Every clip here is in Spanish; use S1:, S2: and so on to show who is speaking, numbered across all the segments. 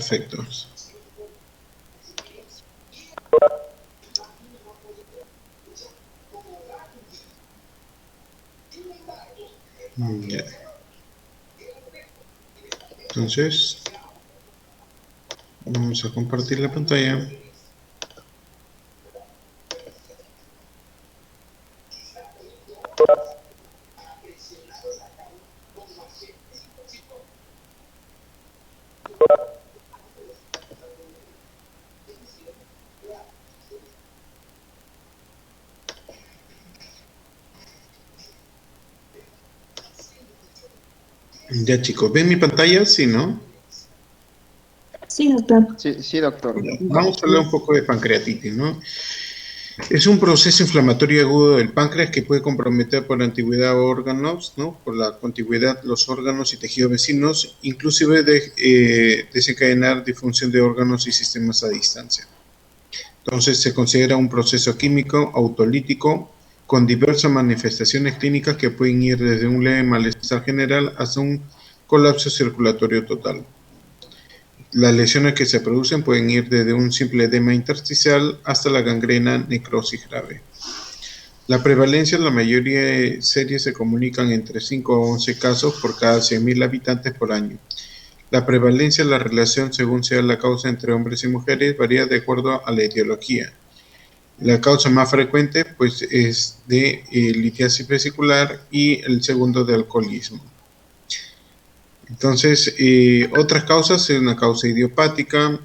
S1: Perfecto. Ya. Entonces, vamos a compartir la pantalla. Ya, chicos, ¿ven mi pantalla? Sí, ¿no?
S2: Sí, doctor.
S3: Sí, doctor.
S1: Vamos a hablar un poco de pancreatitis, ¿no? Es un proceso inflamatorio agudo del páncreas que puede comprometer por antigüedad órganos, ¿no? Por la contigüidad los órganos y tejidos vecinos, inclusive desencadenar disfunción de órganos y sistemas a distancia. Entonces se considera un proceso químico autolítico con diversas manifestaciones clínicas que pueden ir desde un leve malestar general hasta un colapso circulatorio total. Las lesiones que se producen pueden ir desde un simple edema intersticial hasta la gangrena, necrosis grave. La prevalencia en la mayoría de series se comunican entre 5 a 11 casos por cada 100.000 habitantes por año. La prevalencia de la relación, según sea la causa entre hombres y mujeres, varía de acuerdo a la etiología. La causa más frecuente pues, es de litiasis vesicular y el segundo de alcoholismo. Entonces, otras causas es una causa idiopática,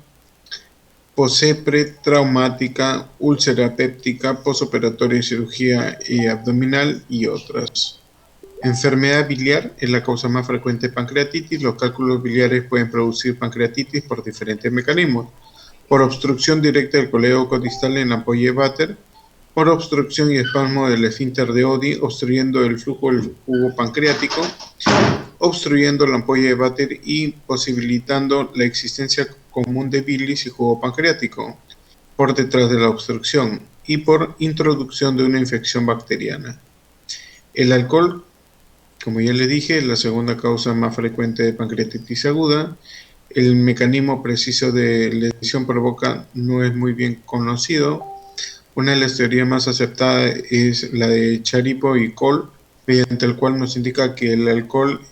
S1: posepre, traumática, úlcera péptica, posoperatoria y cirugía abdominal y otras. Enfermedad biliar es la causa más frecuente de pancreatitis. Los cálculos biliares pueden producir pancreatitis por diferentes mecanismos. Por obstrucción directa del colédoco distal en la ampolla de Vater, por obstrucción y espasmo del esfínter de Oddi, obstruyendo el flujo del jugo pancreático, obstruyendo la ampolla de Vater y posibilitando la existencia común de bilis y jugo pancreático por detrás de la obstrucción y por introducción de una infección bacteriana. El alcohol, como ya le dije, es la segunda causa más frecuente de pancreatitis aguda. El mecanismo preciso de lesión provoca no es muy bien conocido. Una de las teorías más aceptadas es la de Charipo y Cole, mediante el cual nos indica que el alcohol,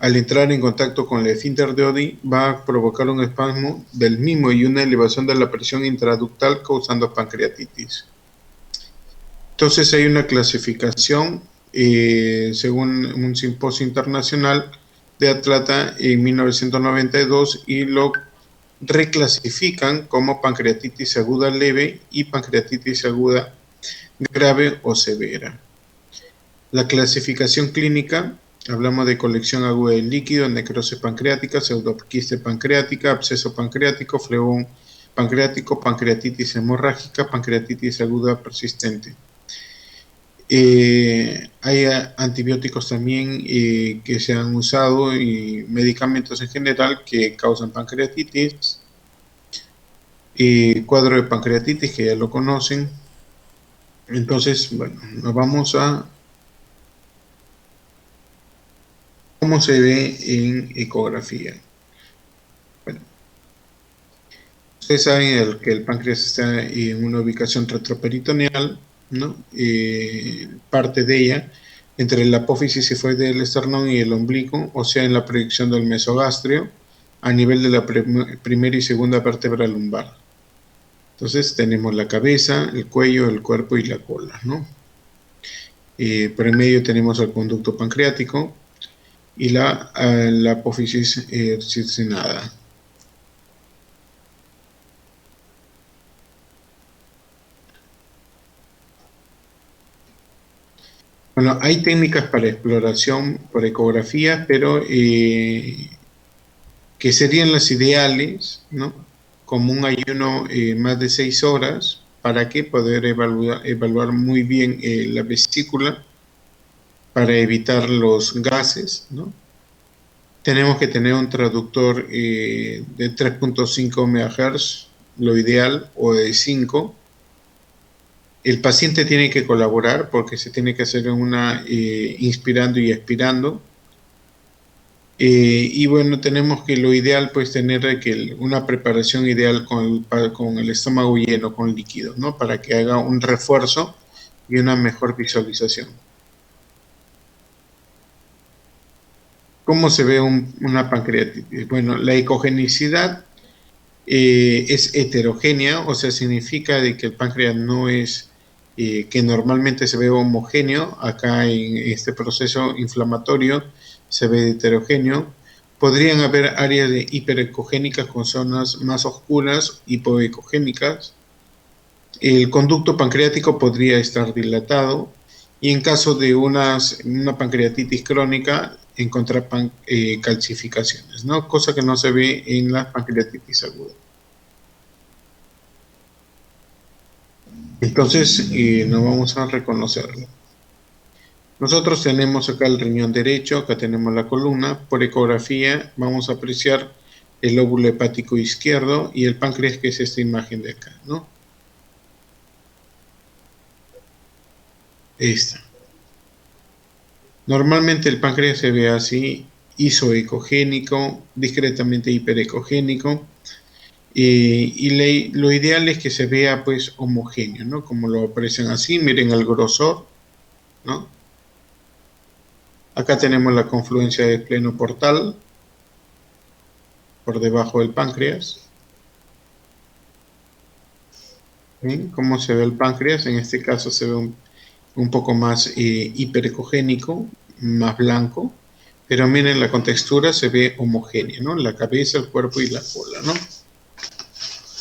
S1: al entrar en contacto con el esfínter de Oddi, va a provocar un espasmo del mismo y una elevación de la presión intraductal causando pancreatitis. Entonces hay una clasificación según un simposio internacional de Atlanta en 1992 y lo reclasifican como pancreatitis aguda leve y pancreatitis aguda grave o severa. La clasificación clínica, hablamos de colección aguda de líquido, necrosis pancreática, pseudoquiste pancreática, absceso pancreático, flegón pancreático, pancreatitis hemorrágica, pancreatitis aguda persistente. Hay antibióticos también que se han usado y medicamentos en general que causan pancreatitis. Cuadro de pancreatitis que ya lo conocen. Entonces, bueno, nos vamos a cómo se ve en ecografía. Bueno, ustedes saben que el páncreas está en una ubicación retroperitoneal, ¿no? Parte de ella entre la apófisis sifoide del esternón y el ombligo, o sea, en la proyección del mesogastrio, a nivel de la primera y segunda vértebra lumbar. Entonces tenemos la cabeza, el cuello, el cuerpo y la cola, ¿no? Por el medio tenemos el conducto pancreático y la apófisis circinada. Bueno, hay técnicas para exploración por ecografía, pero que serían las ideales, ¿no? Como un ayuno más de 6 horas, para que poder evaluar muy bien la vesícula, para evitar los gases, ¿no? Tenemos que tener un traductor de 3.5 MHz, lo ideal, o de 5. El paciente tiene que colaborar porque se tiene que hacer una inspirando y expirando. Y bueno, tenemos que lo ideal, pues, tener una preparación ideal con el estómago lleno, con líquidos, ¿no? Para que haga un refuerzo y una mejor visualización. ¿Cómo se ve una pancreatitis? Bueno, la ecogenicidad es heterogénea, o sea, significa de que el páncreas no es que normalmente se ve homogéneo. Acá en este proceso inflamatorio se ve heterogéneo. Podrían haber áreas de hiperecogénicas con zonas más oscuras, hipoecogénicas. El conducto pancreático podría estar dilatado y en caso de una pancreatitis crónica encontrar calcificaciones, ¿no? Cosa que no se ve en la pancreatitis aguda. Entonces, no vamos a reconocerlo. Nosotros tenemos acá el riñón derecho, acá tenemos la columna. Por ecografía vamos a apreciar el lóbulo hepático izquierdo y el páncreas, que es esta imagen de acá, ¿no? Esta. Normalmente el páncreas se ve así, isoecogénico, discretamente hiperecogénico, y lo ideal es que se vea pues homogéneo, ¿no? Como lo aprecian así, miren el grosor, ¿no? Acá tenemos la confluencia del pleno portal por debajo del páncreas. ¿Ven cómo se ve el páncreas? En este caso se ve un poco más hiperecogénico, más blanco, pero miren la contextura se ve homogénea, ¿no? La cabeza, el cuerpo y la cola, ¿no?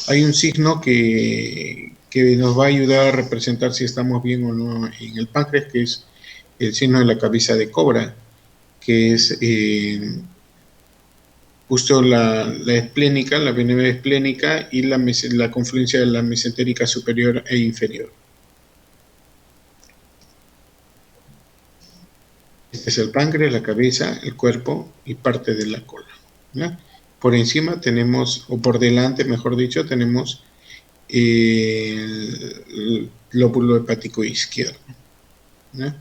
S1: Hay un signo que nos va a ayudar a representar si estamos bien o no en el páncreas, que es el signo de la cabeza de cobra, que es justo la esplénica, la vena esplénica y la confluencia de la mesentérica superior e inferior. Este es el páncreas, la cabeza, el cuerpo y parte de la cola, ¿no? Por encima tenemos, o por delante, mejor dicho, tenemos el lóbulo hepático izquierdo, ¿no?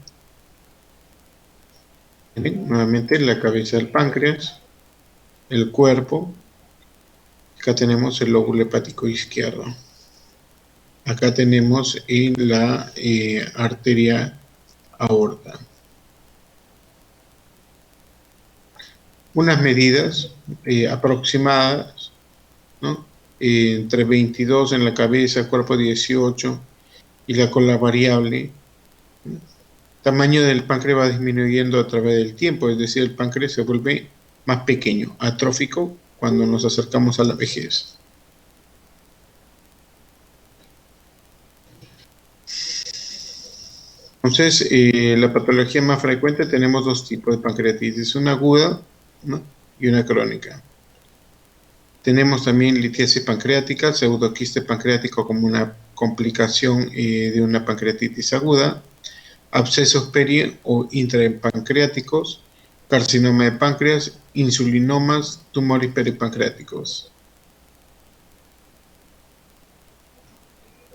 S1: Nuevamente la cabeza del páncreas, el cuerpo. Acá tenemos el lóbulo hepático izquierdo. Acá tenemos la arteria aorta. Unas medidas aproximadas, ¿no? Entre 22 en la cabeza, cuerpo 18 y la cola variable. ¿No? Tamaño del páncreas va disminuyendo a través del tiempo, es decir, el páncreas se vuelve más pequeño, atrófico, cuando nos acercamos a la vejez. Entonces, la patología más frecuente, tenemos dos tipos de pancreatitis, una aguda, ¿no? Y una crónica. Tenemos también litiasis pancreática, pseudoquiste pancreático como una complicación de una pancreatitis aguda, abscesos peri o intrapancreáticos, carcinoma de páncreas, insulinomas, tumores peripancreáticos.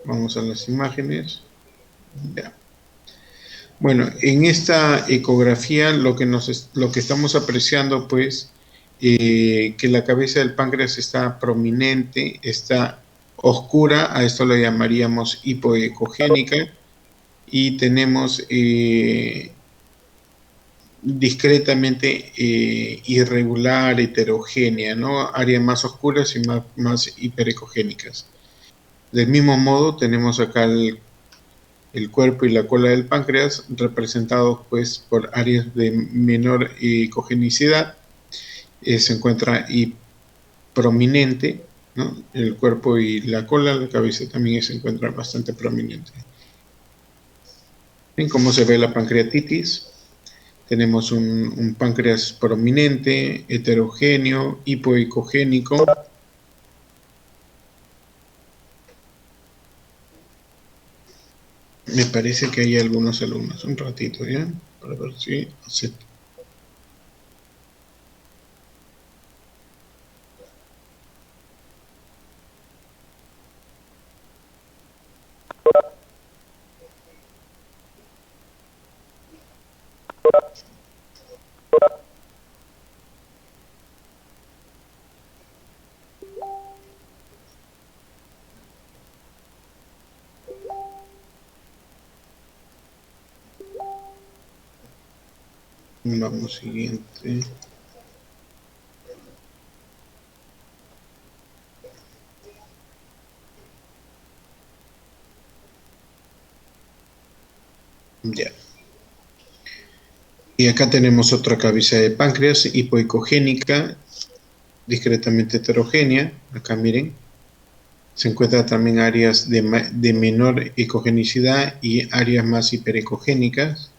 S1: Vamos a las imágenes. Ya. Bueno, en esta ecografía lo que estamos apreciando, pues, que la cabeza del páncreas está prominente, está oscura, a esto lo llamaríamos hipoecogénica, y tenemos discretamente irregular, heterogénea, ¿no? Áreas más oscuras y más hiperecogénicas. Del mismo modo, tenemos acá el cuerpo y la cola del páncreas, representados pues por áreas de menor ecogenicidad. Se encuentra prominente, ¿no? El cuerpo y la cola, la cabeza también se encuentra bastante prominente. ¿Ven cómo se ve la pancreatitis? Tenemos un páncreas prominente, heterogéneo, hipoecogénico. Me parece que hay algunos alumnos. Un ratito, ¿ya? Para ver si acepto. Vamos, siguiente. Ya. Y acá tenemos otra cabeza de páncreas hipoicogénica, discretamente heterogénea. Acá miren. Se encuentran también áreas de menor ecogenicidad y áreas más hiperecogénicas.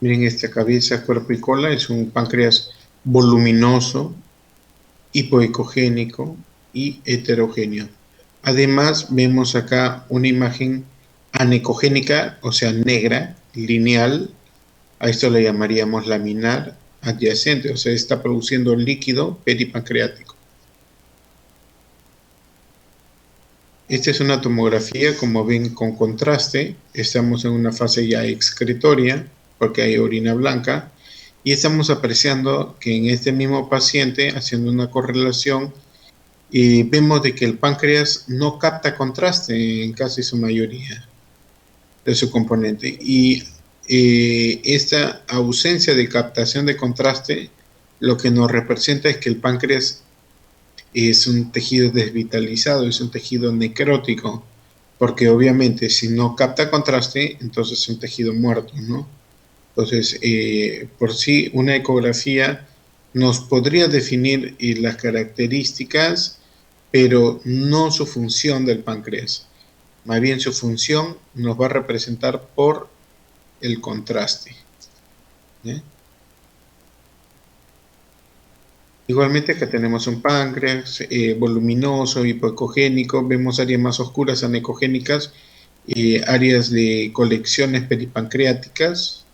S1: Miren esta cabeza, cuerpo y cola, es un páncreas voluminoso, hipoecogénico y heterogéneo. Además, vemos acá una imagen anecogénica, o sea, negra, lineal. A esto le llamaríamos laminar adyacente, o sea, está produciendo líquido peripancreático. Esta es una tomografía, como ven, con contraste. Estamos en una fase ya excretoria, porque hay orina blanca, y estamos apreciando que en este mismo paciente, haciendo una correlación, vemos de que el páncreas no capta contraste en casi su mayoría de su componente. Y esta ausencia de captación de contraste lo que nos representa es que el páncreas es un tejido desvitalizado, es un tejido necrótico, porque obviamente si no capta contraste, entonces es un tejido muerto, ¿no? Entonces, por sí, una ecografía nos podría definir las características, pero no su función del páncreas. Más bien su función nos va a representar por el contraste. ¿Eh? Igualmente acá tenemos un páncreas voluminoso, hipoecogénico, vemos áreas más oscuras anecogénicas, áreas de colecciones peripancreáticas.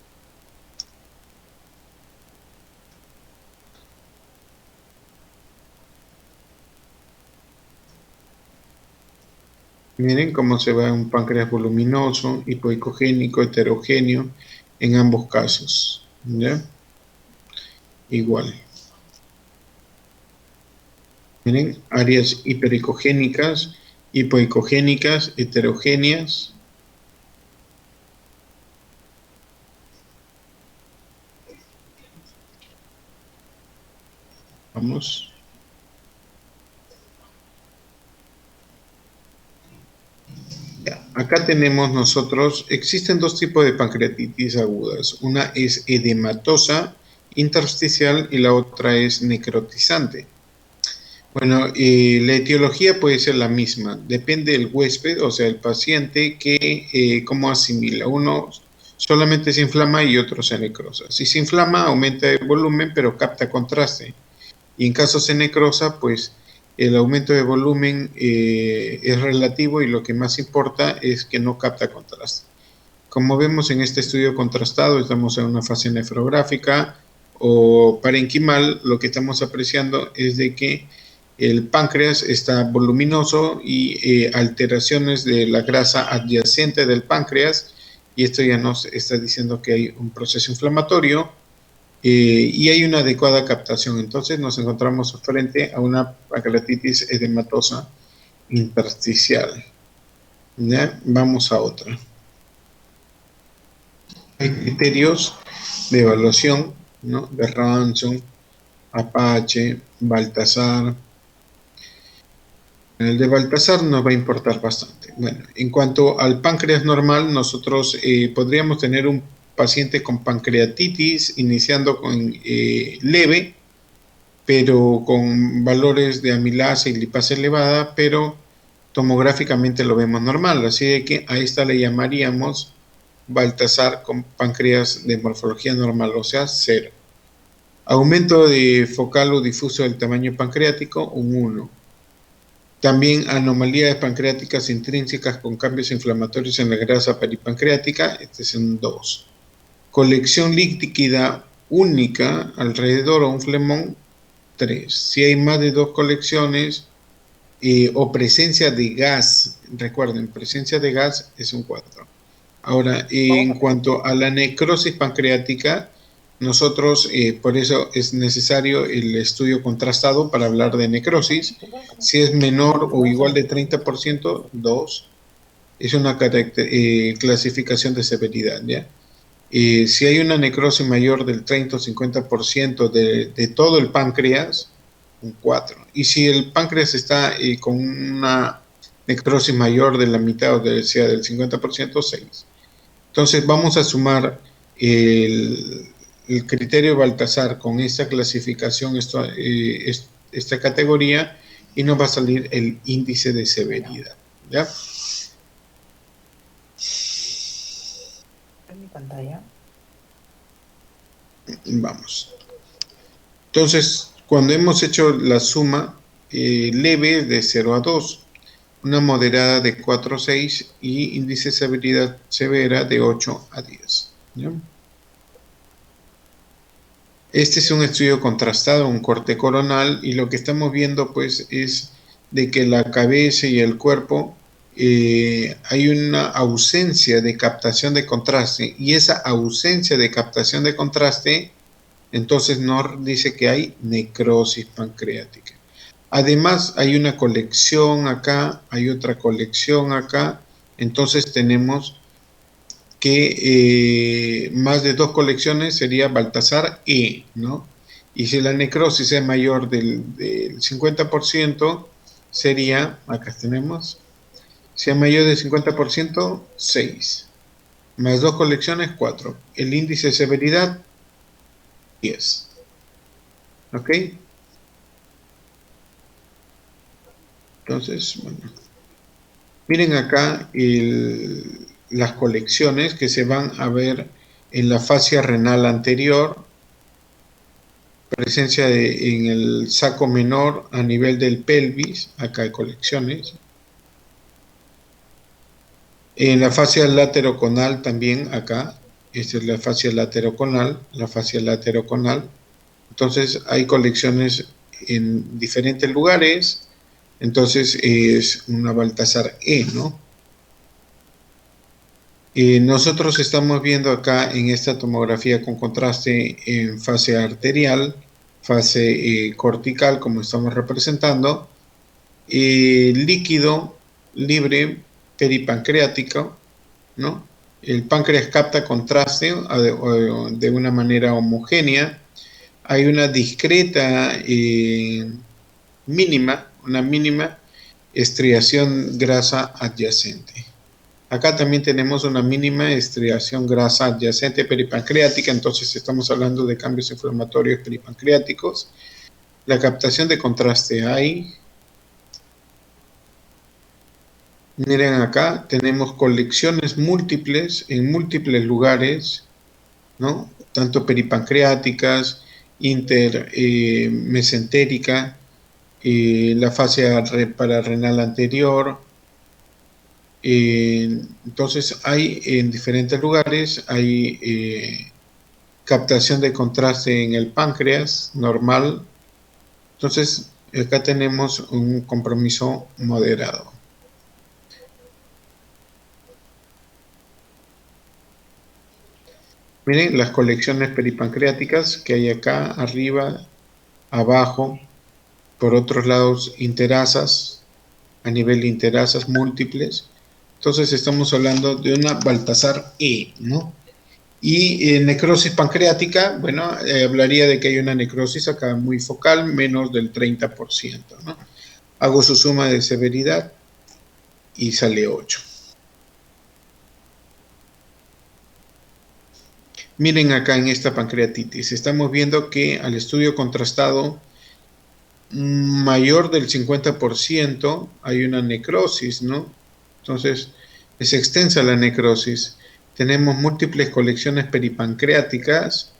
S1: Miren cómo se va un páncreas voluminoso, hipoecogénico, heterogéneo, en ambos casos. ¿Ya? Igual. Miren, áreas hiperecogénicas, hipoecogénicas, heterogéneas. Vamos. Ya. Acá tenemos nosotros, existen dos tipos de pancreatitis agudas. Una es edematosa, intersticial, y la otra es necrotizante. Bueno, la etiología puede ser la misma, depende del huésped, o sea, el paciente, que cómo asimila. Uno solamente se inflama y otro se necrosa. Si se inflama, aumenta el volumen, pero capta contraste. Y en caso se necrosa, pues el aumento de volumen es relativo y lo que más importa es que no capta contraste. Como vemos en este estudio contrastado, estamos en una fase nefrográfica o parenquimal, lo que estamos apreciando es de que el páncreas está voluminoso y alteraciones de la grasa adyacente del páncreas, y esto ya nos está diciendo que hay un proceso inflamatorio y hay una adecuada captación. Entonces nos encontramos frente a una pancreatitis edematosa intersticial. ¿Ya? Vamos a otra. Hay criterios de evaluación, ¿no? De Ransom, Apache, Baltasar. El de Baltasar nos va a importar bastante. Bueno, en cuanto al páncreas normal, nosotros podríamos tener un paciente con pancreatitis iniciando con leve, pero con valores de amilasa y lipasa elevada, pero tomográficamente lo vemos normal. Así de que a esta le llamaríamos Baltasar con páncreas de morfología normal, o sea, 0. Aumento de focal o difuso del tamaño pancreático, un 1. También anomalías pancreáticas intrínsecas con cambios inflamatorios en la grasa peripancreática, este es un 2. Colección líquida única alrededor o un flemón, 3. Si hay más de 2 colecciones o presencia de gas, recuerden, presencia de gas es un 4. Ahora, en cuanto a la necrosis pancreática, nosotros, por eso es necesario el estudio contrastado para hablar de necrosis. Si es menor o igual de 30%, 2. Es una clasificación de severidad, ¿ya? Si hay una necrosis mayor del 30 o 50% de todo el páncreas, un 4. Y si el páncreas está con una necrosis mayor de la mitad o sea del 50%, 6. Entonces vamos a sumar el criterio Baltasar con esta clasificación, esta categoría, y nos va a salir el índice de severidad. ¿Ya?
S3: En mi pantalla.
S1: Vamos. Entonces, cuando hemos hecho la suma leve de 0 a 2, una moderada de 4 a 6 y índice de severidad severa de 8 a 10. ¿Ya? Este es un estudio contrastado, un corte coronal, y lo que estamos viendo pues es de que la cabeza y el cuerpo hay una ausencia de captación de contraste, y esa ausencia de captación de contraste entonces nos dice que hay necrosis pancreática. Además hay una colección acá, hay otra colección acá, entonces tenemos que más de 2 colecciones sería Baltasar E, ¿no? Y si la necrosis es mayor del 50%, sería, acá tenemos, si es mayor del 50%, 6. Más 2 colecciones, 4. El índice de severidad, 10. ¿Ok? Entonces, bueno. Miren acá las colecciones que se van a ver en la fascia renal anterior, presencia en el saco menor a nivel del pelvis, acá hay colecciones. En la fascia lateroconal también acá, esta es la fascia lateroconal, Entonces hay colecciones en diferentes lugares, entonces es una Baltasar E, ¿no? Nosotros estamos viendo acá en esta tomografía con contraste en fase arterial, fase cortical, como estamos representando, líquido libre peripancreático, ¿no? El páncreas capta contraste de una manera homogénea. Hay una discreta una mínima estriación grasa adyacente. Acá también tenemos una mínima estriación grasa adyacente peripancreática, entonces estamos hablando de cambios inflamatorios peripancreáticos. La captación de contraste hay. Miren acá, tenemos colecciones múltiples en múltiples lugares, ¿no? Tanto peripancreáticas, mesentérica, la fascia pararenal anterior. Entonces hay en diferentes lugares, hay captación de contraste en el páncreas normal. Entonces acá tenemos un compromiso moderado. Miren las colecciones peripancreáticas que hay acá, arriba, abajo, por otros lados interasas, a nivel de interasas múltiples. Entonces estamos hablando de una Baltasar E, ¿no? Y necrosis pancreática, bueno, hablaría de que hay una necrosis acá muy focal, menos del 30%, ¿no? Hago su suma de severidad y sale 8. Miren acá en esta pancreatitis, estamos viendo que al estudio contrastado mayor del 50% hay una necrosis, ¿no? Entonces, es extensa la necrosis. Tenemos múltiples colecciones peripancreáticas,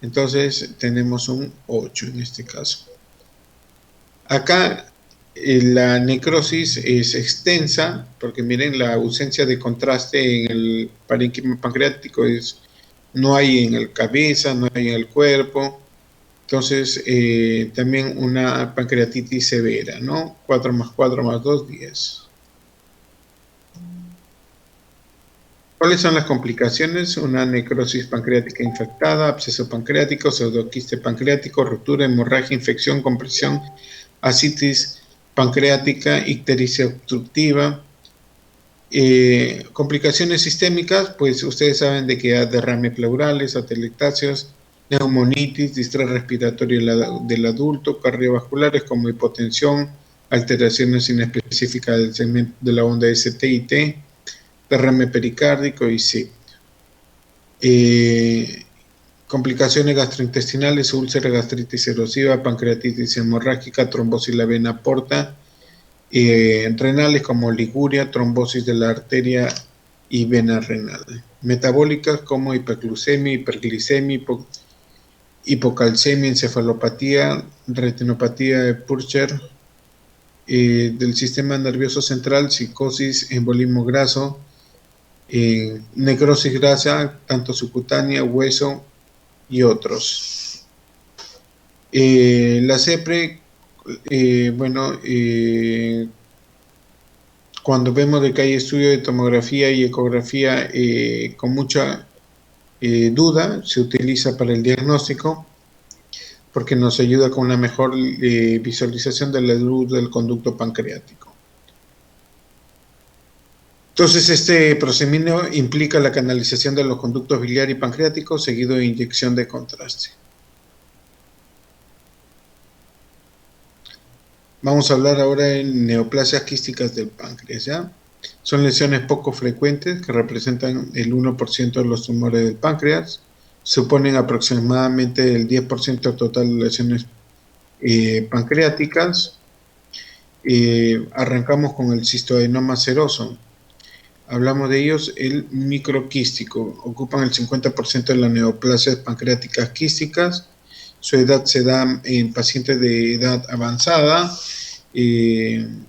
S1: entonces tenemos un 8 en este caso. Acá la necrosis es extensa, porque miren la ausencia de contraste en el parénquima pancreático no hay en el cabeza, no hay en el cuerpo. Entonces, también una pancreatitis severa, ¿no? 4 más 4 más 2, 10. ¿Cuáles son las complicaciones? Una necrosis pancreática infectada, absceso pancreático, pseudoquiste pancreático, ruptura, hemorragia, infección, compresión, ascitis pancreática, ictericia obstructiva, Complicaciones sistémicas, pues ustedes saben de que hay derrames pleurales, atelectasias, neumonitis, distrés respiratorio del adulto, cardiovasculares como hipotensión, alteraciones inespecíficas del segmento de la onda ST y T, derrame pericárdico y sí. Complicaciones gastrointestinales, úlcera, gastritis erosiva, pancreatitis hemorrágica, trombosis en la vena porta, renales como liguria, trombosis de la arteria y vena renal. Metabólicas como hiperglucemia, hiperglicemia, hipocalcemia, encefalopatía, retinopatía de Purcher, del sistema nervioso central, psicosis, embolismo graso, necrosis grasa, tanto subcutánea, hueso y otros. La CEPRE, bueno, cuando vemos de que hay estudio de tomografía y ecografía con mucha duda, se utiliza para el diagnóstico porque nos ayuda con una mejor visualización de la luz del conducto pancreático. Entonces, este procedimiento implica la canalización de los conductos biliar y pancreático seguido de inyección de contraste. Vamos a hablar ahora de neoplasias quísticas del páncreas, ¿ya? Son lesiones poco frecuentes que representan el 1% de los tumores del páncreas, suponen aproximadamente el 10% total de lesiones pancreáticas. Arrancamos con el cistoadenoma seroso. Hablamos de ellos, el microquístico. Ocupan el 50% de las neoplasias pancreáticas quísticas. Su edad se da en pacientes de edad avanzada, en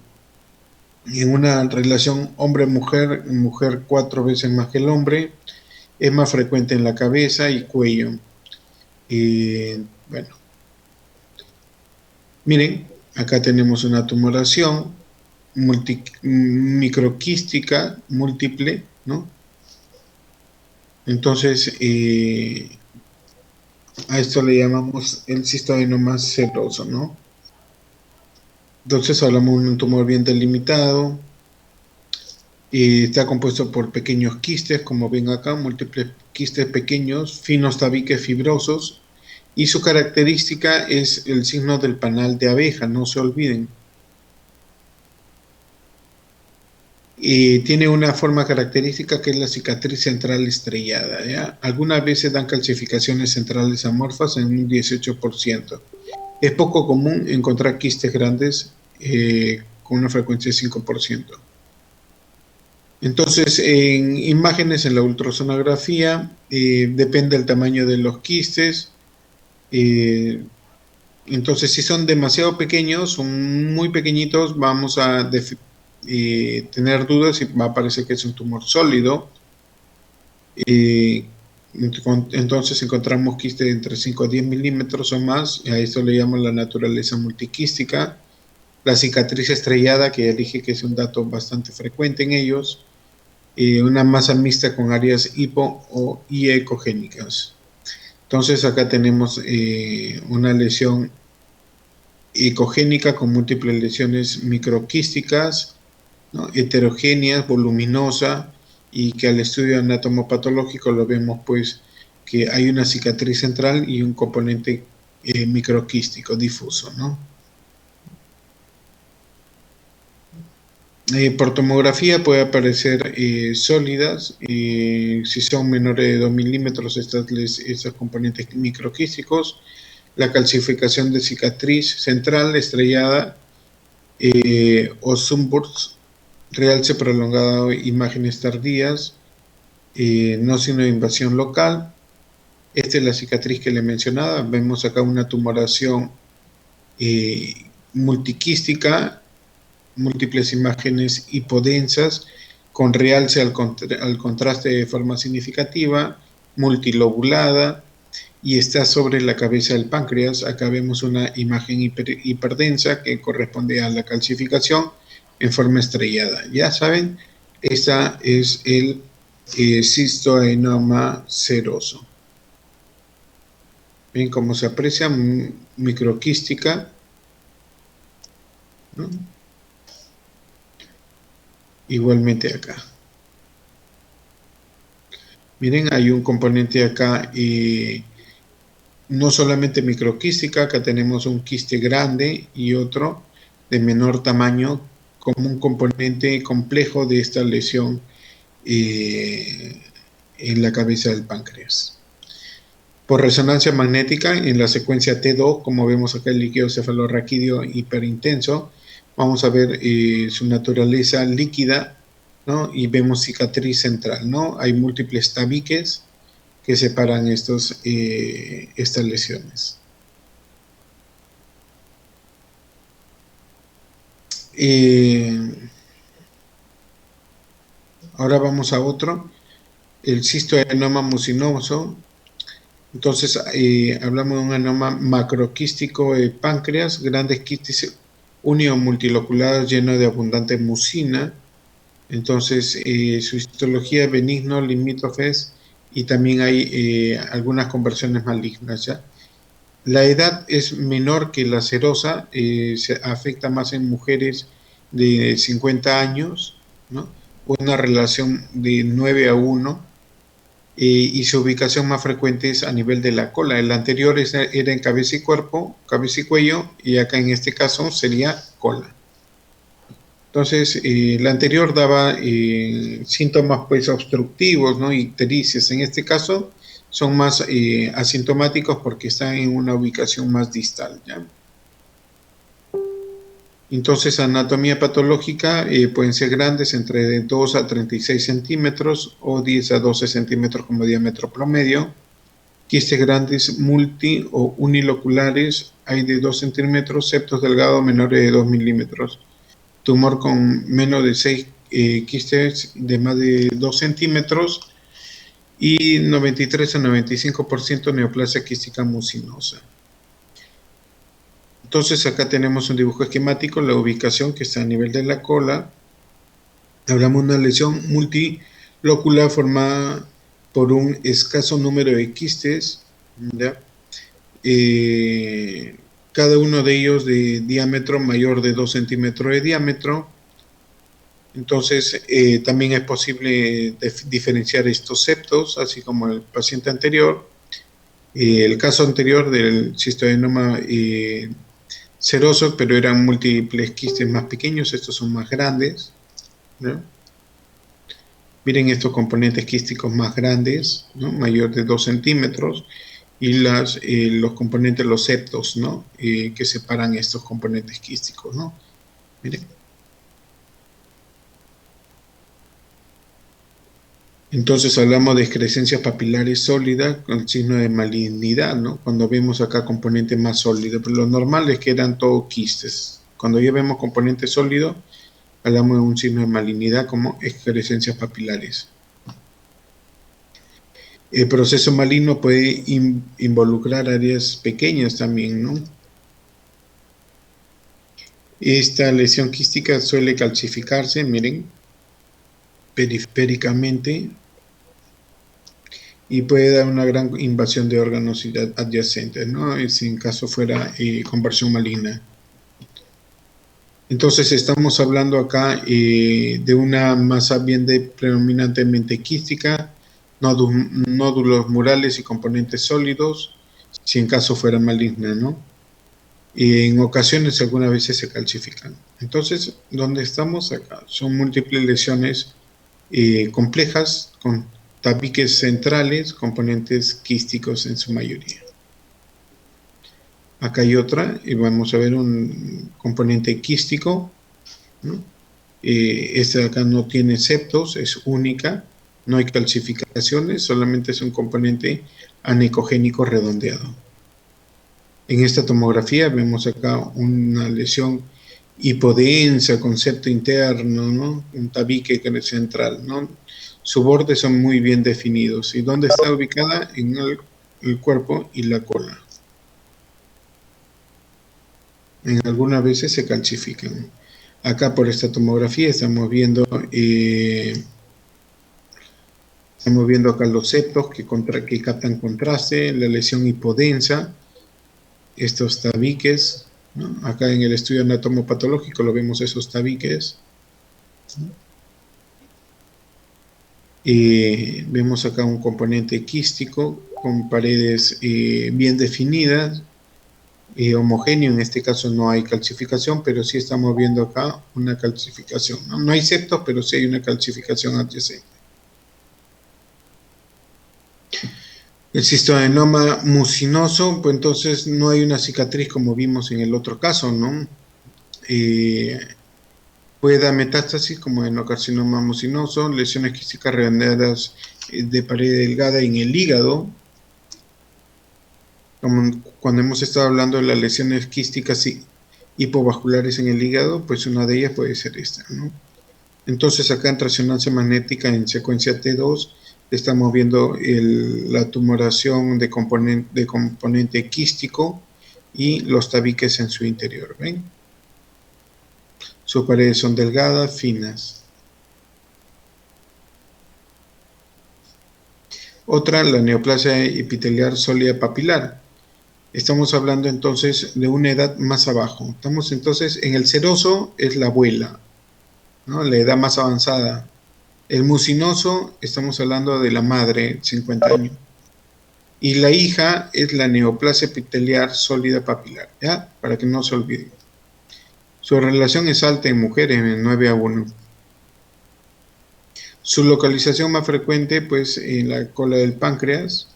S1: una relación hombre-mujer, mujer 4 veces más que el hombre. Es más frecuente en la cabeza y cuello. Bueno, miren, acá tenemos una tumoración microquística múltiple, ¿no? Entonces, a esto le llamamos el cistoadenoma seroso, ¿no? Entonces hablamos de un tumor bien delimitado, está compuesto por pequeños quistes, como ven acá, múltiples quistes pequeños, finos tabiques fibrosos, y su característica es el signo del panal de abeja, no se olviden. Tiene una forma característica que es la cicatriz central estrellada, ¿ya? Algunas veces dan calcificaciones centrales amorfas en un 18%. Es poco común encontrar quistes grandes con una frecuencia de 5%. Entonces, en imágenes en la ultrasonografía, depende del tamaño de los quistes. Entonces, si son demasiado pequeños, son muy pequeñitos, vamos a tener dudas si va a parecer que es un tumor sólido. Entonces encontramos quistes de entre 5 a 10 milímetros o más, y a esto le llamo la naturaleza multiquística. La cicatriz estrellada, que ya dije que es un dato bastante frecuente en ellos. Una masa mixta con áreas hipo o ecogénicas. Entonces acá tenemos una lesión ecogénica con múltiples lesiones microquísticas, ¿no? Heterogéneas, voluminosa, y que al estudio anatomopatológico lo vemos pues que hay una cicatriz central y un componente microquístico difuso, ¿no? Por tomografía puede aparecer sólidas, si son menores de 2 milímetros estos componentes microquísticos, la calcificación de cicatriz central estrellada o Sunburst, realce prolongado, imágenes tardías, no signo de invasión local. Esta es la cicatriz que le mencionaba, vemos acá una tumoración multiquística, múltiples imágenes hipodensas, con realce al contraste de forma significativa, multilobulada, y está sobre la cabeza del páncreas. Acá vemos una imagen hiperdensa que corresponde a la calcificación en forma estrellada. Ya saben, esta es el cistoadenoma seroso. Ven cómo se aprecia, microquística, ¿no? Igualmente acá. Miren, hay un componente acá, no solamente microquística, acá tenemos un quiste grande y otro de menor tamaño como un componente complejo de esta lesión en la cabeza del páncreas. Por resonancia magnética, en la secuencia T2, como vemos acá el líquido cefalorraquídeo hiperintenso, vamos a ver su naturaleza líquida, ¿no? Y vemos cicatriz central, ¿no? Hay múltiples tabiques que separan estas lesiones. Ahora vamos a otro, el cistoadenoma mucinoso. Entonces, hablamos de un adenoma macroquístico de páncreas, grandes quistes unio-multiloculados llenos de abundante mucina. Entonces, su histología benigno, limítrofes, y también hay algunas conversiones malignas, ¿ya? La edad es menor que la serosa, se afecta más en mujeres de 50 años, ¿no? Una relación de 9:1, y su ubicación más frecuente es a nivel de la cola. El anterior era en cabeza y cuerpo, cabeza y cuello, y acá en este caso sería cola. Entonces, la anterior daba síntomas pues obstructivos, ¿no? Ictericia. En este caso son más asintomáticos porque están en una ubicación más distal, ¿ya? Entonces, anatomía patológica pueden ser grandes, entre 2 a 36 centímetros o 10 a 12 centímetros como diámetro promedio. Quistes grandes multi o uniloculares hay de 2 centímetros, septos delgados menores de 2 milímetros. Tumor con menos de 6 quistes de más de 2 centímetros y 93 a 95% neoplasia quística mucinosa. Entonces acá tenemos un dibujo esquemático, la ubicación que está a nivel de la cola. Hablamos de una lesión multilocular formada por un escaso número de quistes, ¿ya? Cada uno de ellos de diámetro mayor de 2 centímetros de diámetro. Entonces, también es posible diferenciar estos septos, así como el paciente anterior. El caso anterior del cistoadenoma seroso, pero eran múltiples quistes más pequeños, estos son más grandes, ¿no? Miren estos componentes quísticos más grandes, ¿no? Mayor de 2 centímetros, y los componentes, los septos, ¿no? Que separan estos componentes quísticos, ¿no? Miren. Entonces hablamos de excrescencias papilares sólidas con el signo de malignidad, ¿no? Cuando vemos acá componentes más sólidos, pero lo normal es que eran todos quistes. Cuando ya vemos componente sólido, hablamos de un signo de malignidad como excrescencias papilares. El proceso maligno puede involucrar áreas pequeñas también, ¿no? Esta lesión quística suele calcificarse, miren, periféricamente, y puede dar una gran invasión de órganos adyacentes, ¿no? Si en caso fuera conversión maligna. Entonces estamos hablando acá de una masa bien predominantemente quística, nódulos murales y componentes sólidos, si en caso fuera maligna, ¿no? Y en ocasiones algunas veces se calcifican. Entonces, ¿dónde estamos acá? Son múltiples lesiones complejas con tabiques centrales, componentes quísticos en su mayoría. Acá hay otra, y vamos a ver un componente quístico, ¿no? Esta de acá no tiene septos, es única, no hay calcificaciones, solamente es un componente anecogénico redondeado. En esta tomografía vemos acá una lesión hipodensa con septo interno, ¿no? Un tabique central, ¿no? Sus bordes son muy bien definidos. ¿Y dónde está ubicada? En el cuerpo y la cola. En algunas veces se calcifican. Acá por esta tomografía estamos viendo acá los septos que captan contraste, la lesión hipodensa, estos tabiques, ¿no? Acá en el estudio anatomopatológico lo vemos esos tabiques, ¿no? Vemos acá un componente quístico con paredes bien definidas, homogéneo. En este caso no hay calcificación, pero sí estamos viendo acá una calcificación. No hay septos, pero sí hay una calcificación adyacente. El cistoadenoma mucinoso, pues entonces no hay una cicatriz como vimos en el otro caso, ¿no? Puede dar metástasis como adenocarcinoma mucinoso, lesiones quísticas redondeadas de pared delgada en el hígado, como cuando hemos estado hablando de las lesiones quísticas y hipovasculares en el hígado, pues una de ellas puede ser esta, ¿no? Entonces acá en resonancia magnética en secuencia T2 estamos viendo la tumoración de componente quístico y los tabiques en su interior, ¿ven? Sus paredes son delgadas, finas. Otra, la neoplasia epitelial sólida papilar. Estamos hablando entonces de una edad más abajo. Estamos entonces en el seroso, es la abuela, ¿no? La edad más avanzada. El mucinoso, estamos hablando de la madre, 50 años. Y la hija es la neoplasia epitelial sólida papilar, ¿ya? Para que no se olviden. Su relación es alta en mujeres, en 9:1. Su localización más frecuente, pues, en la cola del páncreas.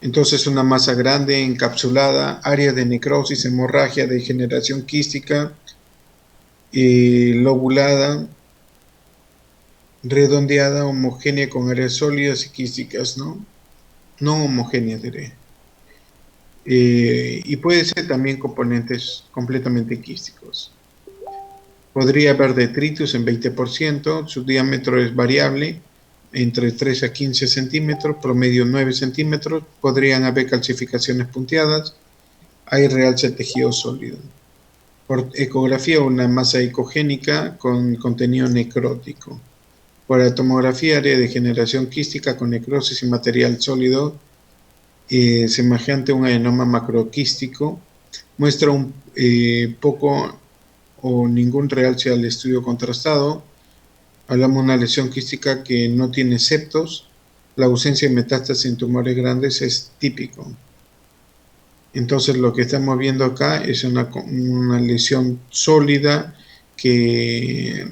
S1: Entonces, una masa grande, encapsulada, área de necrosis, hemorragia, degeneración quística, lobulada, redondeada, homogénea con áreas sólidas y quísticas, ¿no? No homogéneas, diré. Y puede ser también componentes completamente quísticos. Podría haber detritus en 20%, su diámetro es variable, entre 3 a 15 centímetros, promedio 9 centímetros, podrían haber calcificaciones punteadas, hay realce el tejido sólido. Por ecografía, una masa ecogénica con contenido necrótico. Por la tomografía, área de degeneración quística con necrosis y material sólido, semejante a un adenoma macroquístico, muestra un poco o ningún realce al estudio contrastado. Hablamos de una lesión quística que no tiene septos. La ausencia de metástasis en tumores grandes es típico. Entonces lo que estamos viendo acá es una lesión sólida que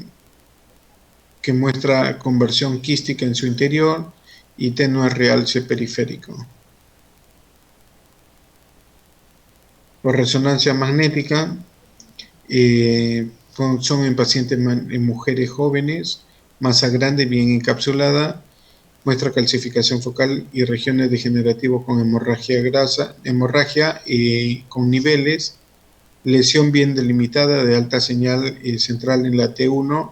S1: muestra conversión quística en su interior y tenue realce periférico. Por resonancia magnética, son en pacientes en mujeres jóvenes, masa grande, bien encapsulada, muestra calcificación focal y regiones degenerativas con hemorragia con niveles, lesión bien delimitada de alta señal central en la T1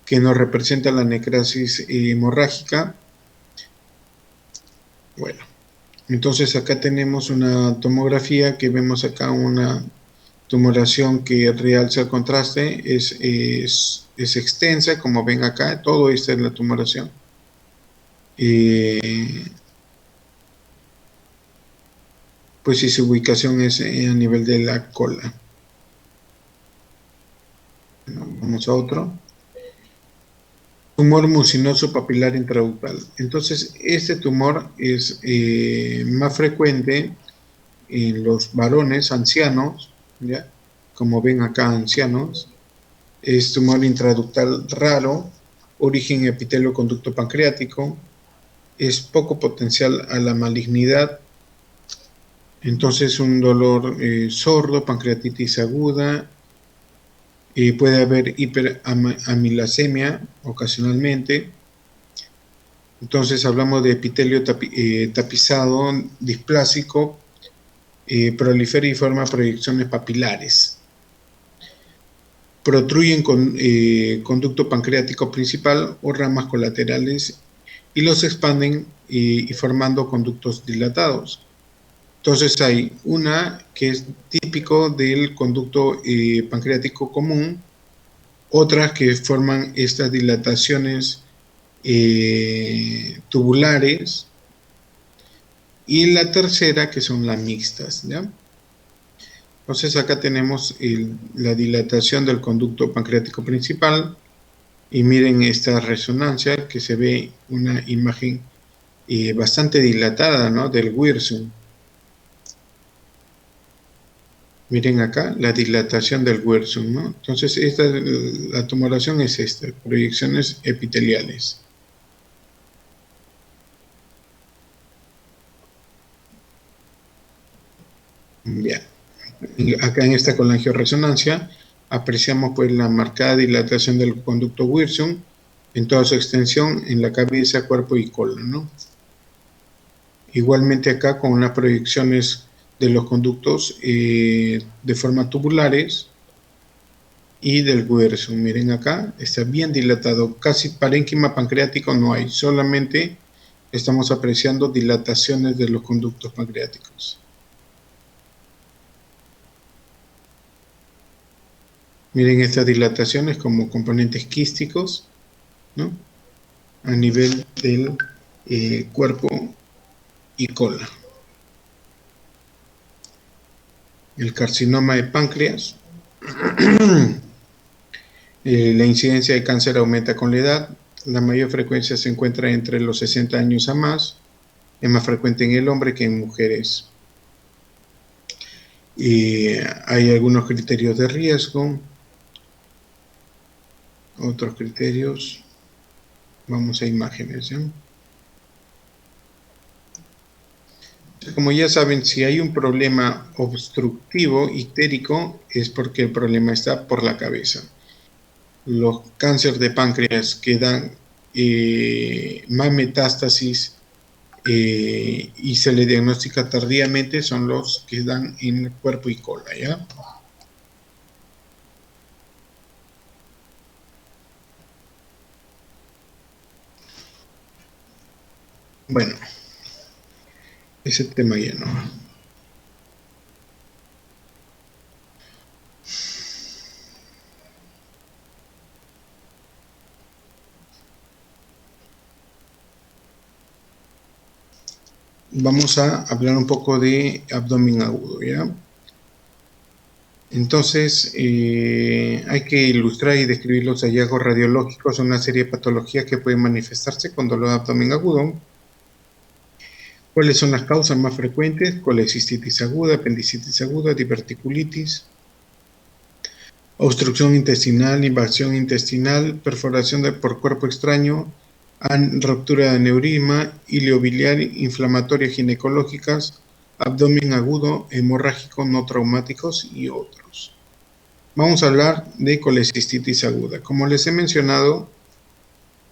S1: que nos representa la necrosis hemorrágica. Bueno, entonces acá tenemos una tomografía que vemos acá una tumoración que realza el contraste, es extensa, como ven acá, todo esto es la tumoración. Pues si su ubicación es a nivel de la cola. Bueno, vamos a otro. Tumor mucinoso papilar intraductal. Entonces, este tumor es más frecuente en los varones ancianos, ¿ya? Como ven acá, ancianos. Es tumor intraductal raro, origen epitelio conducto pancreático, es poco potencial a la malignidad. Entonces, un dolor sordo, pancreatitis aguda, puede haber hiperamilasemia ocasionalmente. Entonces hablamos de epitelio tapizado, displásico, prolifera y forma proyecciones papilares. Protruyen con conducto pancreático principal o ramas colaterales y los expanden y formando conductos dilatados. Entonces hay una que es típico del conducto pancreático común, otras que forman estas dilataciones tubulares y la tercera que son las mixtas, ¿ya? Entonces acá tenemos la dilatación del conducto pancreático principal, Y miren esta resonancia, que se ve una imagen bastante dilatada, ¿no?, del Wirsung. Miren acá la dilatación del Wirsung, ¿no? Entonces, la tumoración es esta, proyecciones epiteliales. Bien. Acá en esta colangioresonancia apreciamos pues la marcada dilatación del conducto Wirsung en toda su extensión en la cabeza, cuerpo y cola, ¿no? Igualmente acá con unas proyecciones de los conductos de forma tubulares y del Wirsung. Miren acá, está bien dilatado, casi parénquima pancreático no hay, solamente estamos apreciando dilataciones de los conductos pancreáticos. Miren estas dilataciones como componentes quísticos, ¿no?, a nivel del cuerpo y cola. El carcinoma de páncreas. La incidencia de cáncer aumenta con la edad. La mayor frecuencia se encuentra entre los 60 años a más. Es más frecuente en el hombre que en mujeres. Hay algunos criterios de riesgo. Otros criterios. Vamos a imágenes, ¿sí? Como ya saben, si hay un problema obstructivo ictérico, es porque el problema está por la cabeza. Los cánceres de páncreas que dan más metástasis y se le diagnostica tardíamente son los que dan en cuerpo y cola, ¿ya? Bueno, ese tema ya no. Vamos a hablar un poco de abdomen agudo, ¿ya? Entonces, hay que ilustrar y describir los hallazgos radiológicos, una serie de patologías que pueden manifestarse con dolor de abdomen agudo. ¿Cuáles son las causas más frecuentes? Colecistitis aguda, apendicitis aguda, diverticulitis, obstrucción intestinal, invasión intestinal, perforación por cuerpo extraño, ruptura de aneurisma, ileobiliar, inflamatorias ginecológicas, abdomen agudo, hemorrágico, no traumáticos y otros. Vamos a hablar de colecistitis aguda. Como les he mencionado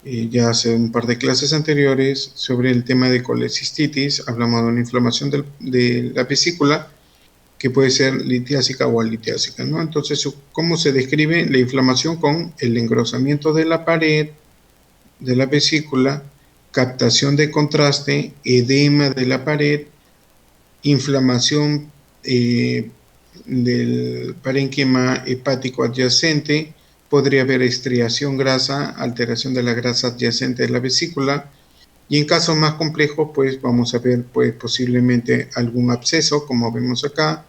S1: ya hace un par de clases anteriores sobre el tema de colecistitis, hablamos de una inflamación de la vesícula que puede ser litiásica o alitiásica, ¿no? Entonces, ¿cómo se describe la inflamación? Con el engrosamiento de la pared de la vesícula, captación de contraste, edema de la pared, inflamación del parénquima hepático adyacente, podría haber estriación grasa, alteración de la grasa adyacente de la vesícula, y en casos más complejos, pues vamos a ver pues posiblemente algún absceso, como vemos acá,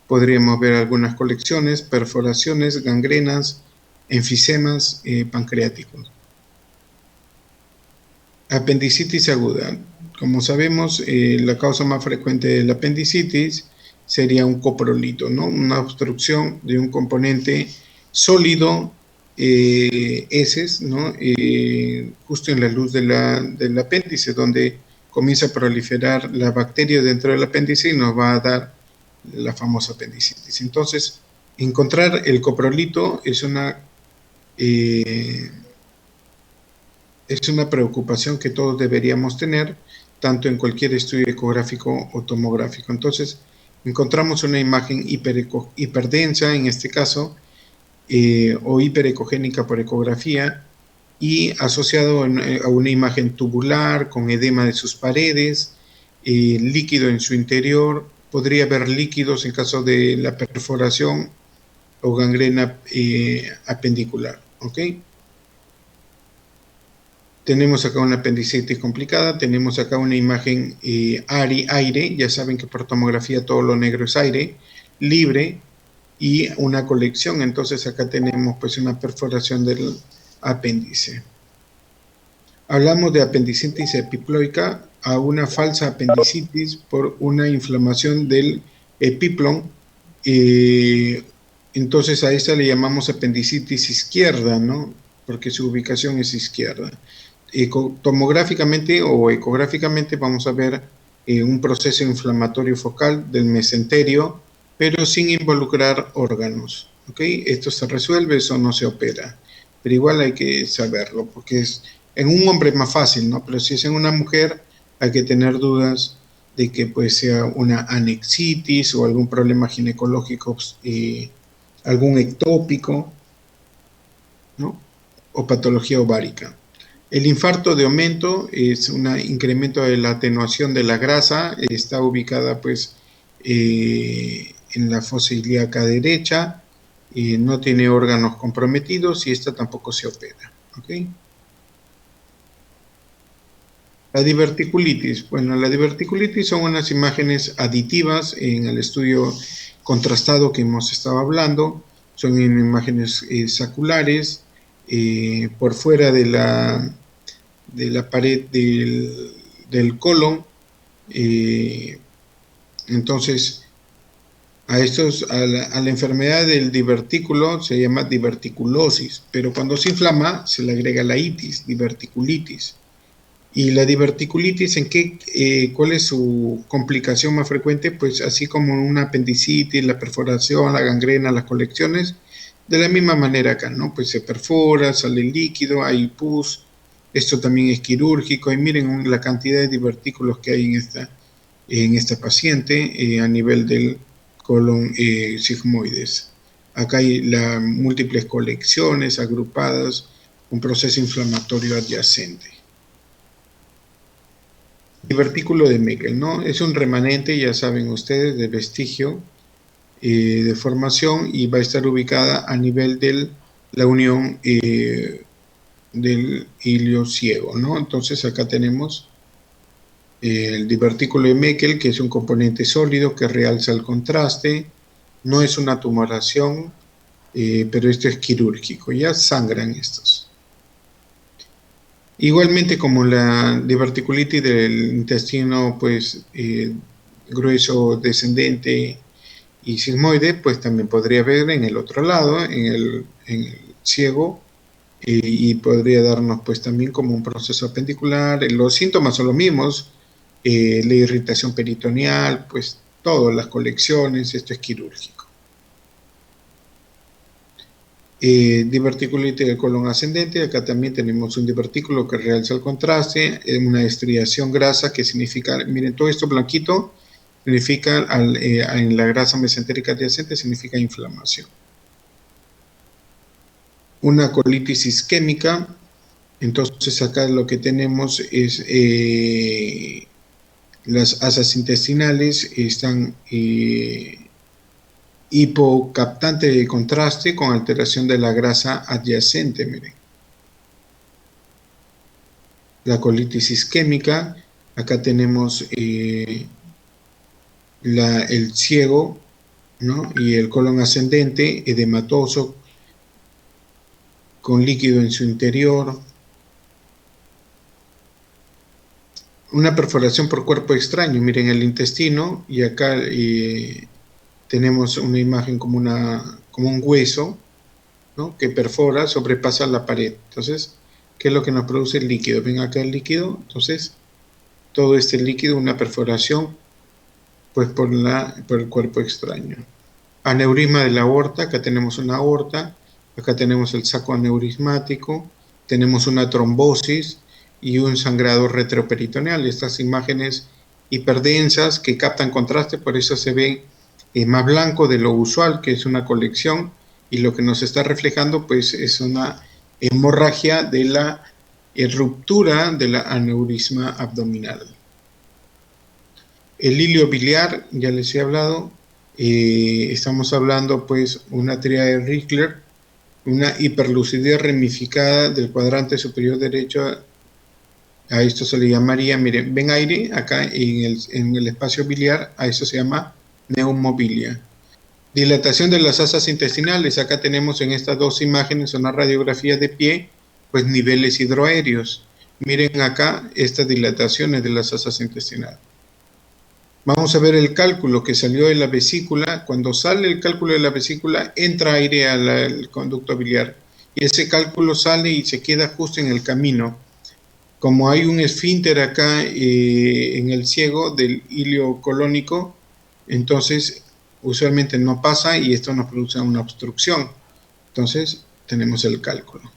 S1: podríamos ver algunas colecciones, perforaciones, gangrenas, enfisemas pancreáticos. Apendicitis aguda. Como sabemos, la causa más frecuente de la apendicitis sería un coprolito, ¿no? Una obstrucción de un componente sólido, heces, ¿no? Justo en la luz del apéndice, donde comienza a proliferar la bacteria dentro del apéndice y nos va a dar la famosa apendicitis. Entonces, encontrar el coprolito es una preocupación que todos deberíamos tener, tanto en cualquier estudio ecográfico o tomográfico. Entonces, encontramos una imagen hiperdensa, en este caso, o hiperecogénica por ecografía, y asociado a una imagen tubular con edema de sus paredes, líquido en su interior, podría haber líquidos en caso de la perforación o gangrena apendicular, ¿ok? Tenemos acá una apendicitis complicada, tenemos acá una imagen aire, ya saben que por tomografía todo lo negro es aire, libre, y una colección. Entonces acá tenemos pues una perforación apéndice. Hablamos de apendicitis epiploica a una falsa apendicitis por una inflamación del epiplón. Entonces a esta le llamamos apendicitis izquierda, ¿no? Porque su ubicación es izquierda. Tomográficamente o ecográficamente vamos a ver un proceso inflamatorio focal del mesenterio, pero sin involucrar órganos. ¿Ok? Esto se resuelve, eso no se opera. Pero igual hay que saberlo, porque es en un hombre es más fácil, ¿no? Pero si es en una mujer, hay que tener dudas de que pues sea una anexitis o algún problema ginecológico, algún ectópico, ¿no? O patología ovárica. El infarto de aumento es un incremento de la atenuación de la grasa, está ubicada pues en la fosa ilíaca derecha, no tiene órganos comprometidos y esta tampoco se opera, ¿ok? La diverticulitis. Bueno, la diverticulitis son unas imágenes aditivas en el estudio contrastado que hemos estado hablando. Son imágenes saculares por fuera de la pared del colon. Entonces, a la enfermedad del divertículo se llama diverticulosis, pero cuando se inflama se le agrega la itis, diverticulitis. Y la diverticulitis, ¿cuál es su complicación más frecuente? Pues así como una apendicitis, la perforación, la gangrena, las colecciones, de la misma manera acá, ¿no? Pues se perfora, sale líquido, hay pus, esto también es quirúrgico, y miren la cantidad de divertículos que hay en esta paciente a nivel del colon sigmoides. Acá hay las múltiples colecciones agrupadas, un proceso inflamatorio adyacente. Divertículo de Meckel, ¿no? Es un remanente, ya saben ustedes, de vestigio de formación y va a estar ubicada a nivel de la unión del hilio ciego, ¿no? Entonces acá tenemos el divertículo de Meckel, que es un componente sólido que realza el contraste, no es una tumoración, pero esto es quirúrgico, ya sangran estos. Igualmente como la diverticulitis del intestino pues grueso descendente y sigmoide, pues también podría haber en el otro lado, en el ciego, y podría darnos pues también como un proceso apendicular. Los síntomas son los mismos, la irritación peritoneal, pues todas las colecciones, esto es quirúrgico. Diverticulitis del colon ascendente, acá también tenemos un divertículo que realza el contraste, una estriación grasa que significa, miren, todo esto blanquito significa, en la grasa mesentérica adyacente significa inflamación. Una colitis isquémica, entonces acá lo que tenemos es las asas intestinales están hipocaptante de contraste con alteración de la grasa adyacente, miren. La colitis isquémica, acá tenemos el ciego, ¿no? Y el colon ascendente, edematoso, con líquido en su interior. Una perforación por cuerpo extraño, miren el intestino, y acá tenemos una imagen como un hueso, ¿no? Que perfora, sobrepasa la pared. Entonces, ¿qué es lo que nos produce el líquido? Ven acá el líquido, entonces, todo este líquido, una perforación, pues por el cuerpo extraño. Aneurisma de la aorta, acá tenemos una aorta, acá tenemos el saco aneurismático, tenemos una trombosis y un sangrado retroperitoneal. Estas imágenes hiperdensas que captan contraste, por eso se ve más blanco de lo usual, que es una colección, y lo que nos está reflejando pues es una hemorragia de la ruptura de la aneurisma abdominal. El hilio biliar, ya les he hablado, estamos hablando pues una tríada de Rickler, una hiperlucidez ramificada del cuadrante superior derecho, a esto se le llamaría, miren, ven aire acá en el espacio biliar, a eso se llama neumobilia. Dilatación de las asas intestinales, acá tenemos en estas dos imágenes una radiografía de pie pues niveles hidroaéreos. Miren acá estas dilataciones de las asas intestinales. Vamos a ver el cálculo que salió de la vesícula. Cuando sale el cálculo de la vesícula, entra aire al conducto biliar. Y ese cálculo sale y se queda justo en el camino. Como hay un esfínter acá en el ciego del hilio colónico, entonces usualmente no pasa y esto nos produce una obstrucción. Entonces tenemos el cálculo.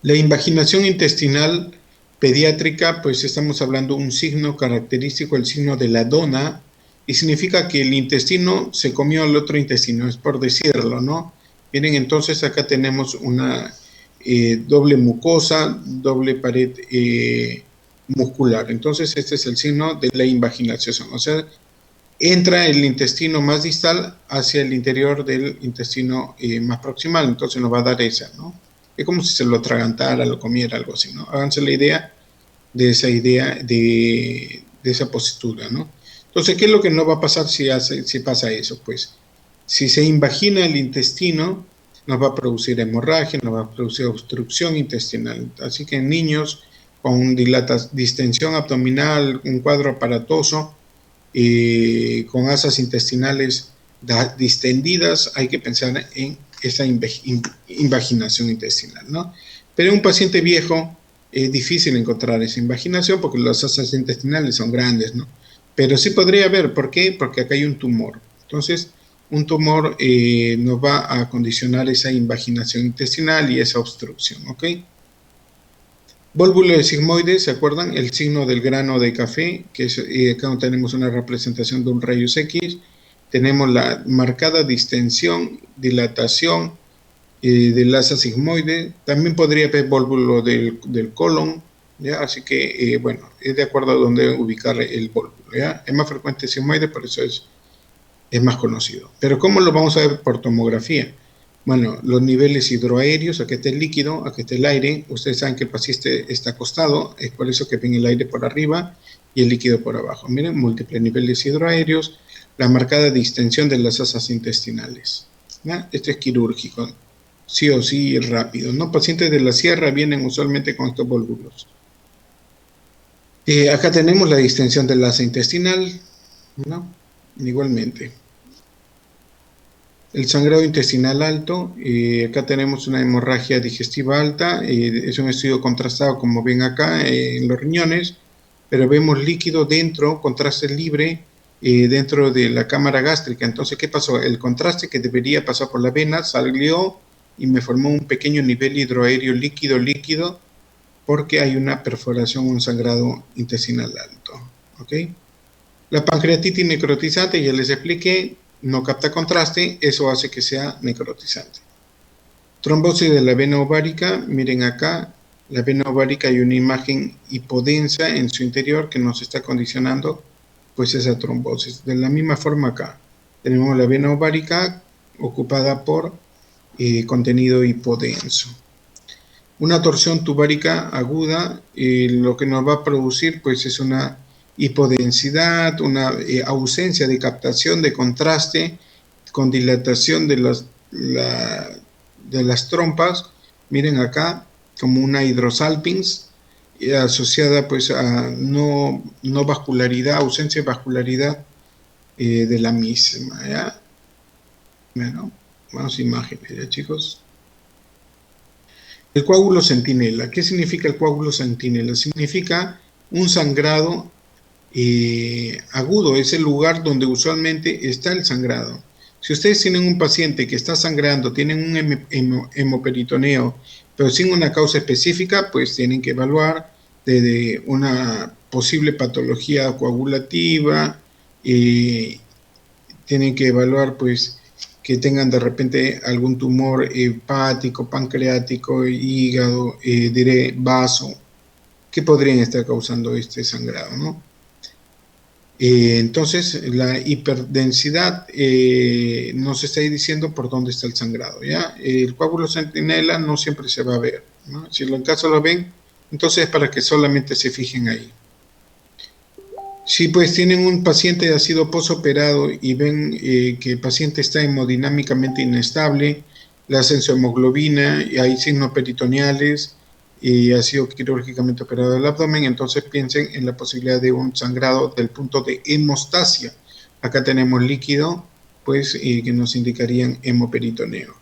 S1: La invaginación intestinal pediátrica, pues estamos hablando de un signo característico, el signo de la dona, y significa que el intestino se comió al otro intestino, es por decirlo, ¿no? Miren, entonces acá tenemos una doble mucosa, doble pared muscular. Entonces este es el signo de la invaginación, o sea, entra el intestino más distal hacia el interior del intestino más proximal, entonces nos va a dar esa, ¿no? Es como si se lo atragantara, lo comiera, algo así, ¿no? Háganse la idea de esa postura, ¿no? Entonces, ¿qué es lo que no va a pasar si pasa eso? Pues, si se invagina el intestino, nos va a producir hemorragia, nos va a producir obstrucción intestinal. Así que en niños con distensión abdominal, un cuadro aparatoso, con asas intestinales distendidas, hay que pensar en esa invaginación intestinal, ¿no? Pero en un paciente viejo es difícil encontrar esa invaginación porque las asas intestinales son grandes, ¿no? Pero sí podría haber, ¿por qué? Porque acá hay un tumor. Entonces, un tumor nos va a condicionar esa invaginación intestinal y esa obstrucción, ¿ok? Vólvulo de sigmoide, ¿se acuerdan? El signo del grano de café, que es, acá tenemos una representación de un rayos X. Tenemos la marcada distensión, dilatación del asa sigmoide. También podría haber vólvulo del colon, ¿ya? Así que, bueno, es de acuerdo a dónde ubicar el vólvulo, ¿ya? Es más frecuente sigmoide, por eso es más conocido. Pero ¿cómo lo vamos a ver por tomografía? Bueno, los niveles hidroaéreos, aquí está el líquido, aquí está el aire. Ustedes saben que el paciente está acostado, es por eso que ven el aire por arriba y el líquido por abajo. Miren, múltiples niveles hidroaéreos, la marcada distensión de las asas intestinales, ¿ya? Esto es quirúrgico, sí o sí rápido, ¿no? Pacientes de la sierra vienen usualmente con estos vólvulos. Acá tenemos la distensión del asa intestinal, ¿no? Igualmente. El sangrado intestinal alto, acá tenemos una hemorragia digestiva alta, es un estudio contrastado como ven acá en los riñones, pero vemos líquido dentro, contraste libre, dentro de la cámara gástrica. Entonces, ¿qué pasó? El contraste que debería pasar por la vena salió y me formó un pequeño nivel hidroaéreo líquido, porque hay una perforación, un sangrado intestinal alto, ¿ok? La pancreatitis necrotizante, ya les expliqué, no capta contraste, eso hace que sea necrotizante. Trombosis de la vena ovárica, miren acá, la vena ovárica hay una imagen hipodensa en su interior que nos está condicionando pues esa trombosis. De la misma forma acá, tenemos la vena ovárica ocupada por contenido hipodenso. Una torsión tubárica aguda, lo que nos va a producir pues es una hipodensidad, una ausencia de captación de contraste con dilatación de las trompas. Miren acá, como una hidrosalpinx asociada pues a no vascularidad, ausencia de vascularidad de la misma, ¿ya? Bueno, vamos a imágenes, ¿ya, chicos? El coágulo centinela. ¿Qué significa el coágulo centinela? Significa un sangrado agudo, es el lugar donde usualmente está el sangrado. Si ustedes tienen un paciente que está sangrando, tienen un hemoperitoneo, pero sin una causa específica, pues tienen que evaluar desde una posible patología coagulativa, tienen que evaluar pues que tengan de repente algún tumor hepático, pancreático, hígado, diré vaso, que podrían estar causando este sangrado, ¿no? Entonces, la hiperdensidad nos está diciendo por dónde está el sangrado, ¿ya? El coágulo centinela no siempre se va a ver, ¿no? Si en caso lo ven, entonces es para que solamente se fijen ahí. Si pues tienen un paciente que ha sido posoperado y ven que el paciente está hemodinámicamente inestable, la ascenso de hemoglobina, y hay signos peritoneales, y ha sido quirúrgicamente operado el abdomen, entonces piensen en la posibilidad de un sangrado del punto de hemostasia. Acá tenemos líquido, pues, que nos indicarían hemoperitoneo.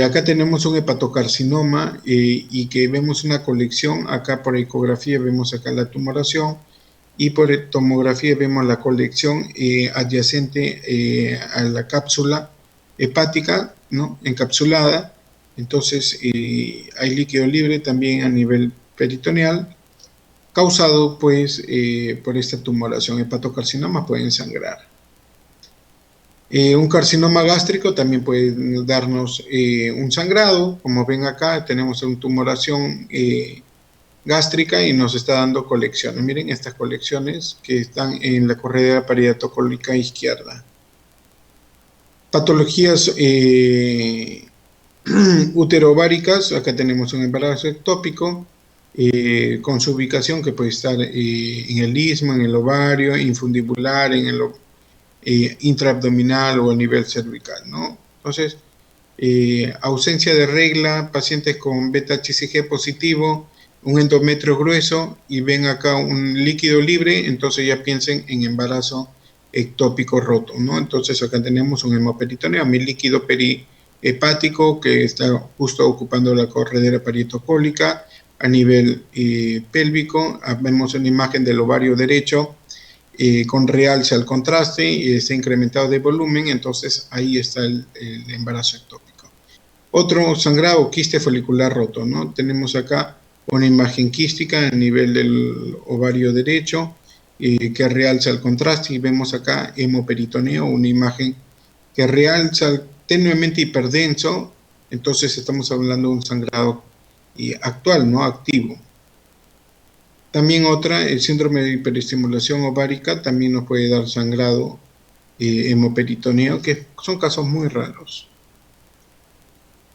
S1: Acá tenemos un hepatocarcinoma y que vemos una colección, acá por ecografía vemos acá la tumoración y por tomografía vemos la colección adyacente a la cápsula hepática, ¿no? Encapsulada. Entonces hay líquido libre también a nivel peritoneal causado pues por esta tumoración. Hepatocarcinoma pueden sangrar. Un carcinoma gástrico también puede darnos un sangrado, como ven acá tenemos una tumoración gástrica y nos está dando colecciones. Miren estas colecciones que están en la correa parietocólica izquierda. Patologías uterováricas, acá tenemos un embarazo ectópico con su ubicación que puede estar en el istmo, en el ovario, infundibular, en el intraabdominal o a nivel cervical, ¿no? Entonces, ausencia de regla, pacientes con beta-HCG positivo, un endometrio grueso y ven acá un líquido libre, entonces ya piensen en embarazo ectópico roto, ¿no? Entonces acá tenemos un hemoperitoneo, mi líquido perihepático que está justo ocupando la corredera parietocólica a nivel pélvico. Vemos una imagen del ovario derecho con realce al contraste y está incrementado de volumen, entonces ahí está el embarazo ectópico. Otro sangrado, quiste folicular roto, ¿no? Tenemos acá una imagen quística a nivel del ovario derecho que realza el contraste y vemos acá hemoperitoneo, una imagen que realza tenuemente hiperdenso, entonces estamos hablando de un sangrado actual, no activo. También otra, el síndrome de hiperestimulación ovárica también nos puede dar sangrado hemoperitoneo, que son casos muy raros.